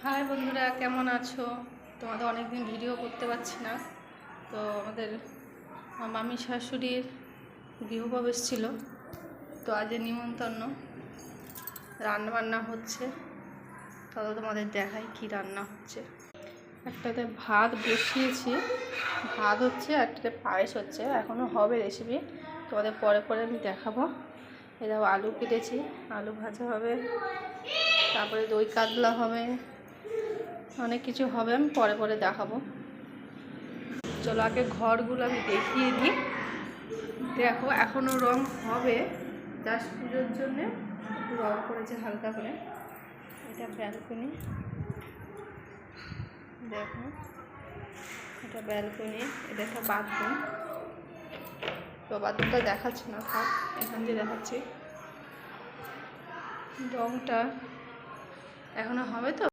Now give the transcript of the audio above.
High বন্ধুরা, কেমন আছো? তোমাদের অনেকদিন ভিডিও করতে পারছি না। তো আমাদের মামি শাশুড়ির গৃহপ্রবেশ ছিল, তো আজ নিমন্ত্রণ, রান্নাবান্না হচ্ছে। তবে তোমাদের দেখাই কি রান্না হচ্ছে। একটাতে ভাত বসিয়েছি, ভাত হচ্ছে, একটাতে পায়েস হচ্ছে, এখনও হবে রেসিপি, তোমাদের পরে পরে আমি দেখাবো। এটাও আলু কেটেছি, আলু ভাজা হবে, তারপরে দই কাতলা হবে, অনেক কিছু হবে, আমি পরে পরে দেখাবো। চলো আগে ঘরগুলো আমি দেখিয়ে দিই। দেখো এখনও রং হবে, জাস্ট পুজোর জন্যে একটু রং করেছে হালকা করে। এটা ব্যালকনি, দেখো এটা ব্যালকনি, এটা একটা বাথরুম। তো বাথরুমটা দেখাচ্ছি না, থাক, এখান দিয়ে দেখাচ্ছি। রংটা এখনও হবে, তো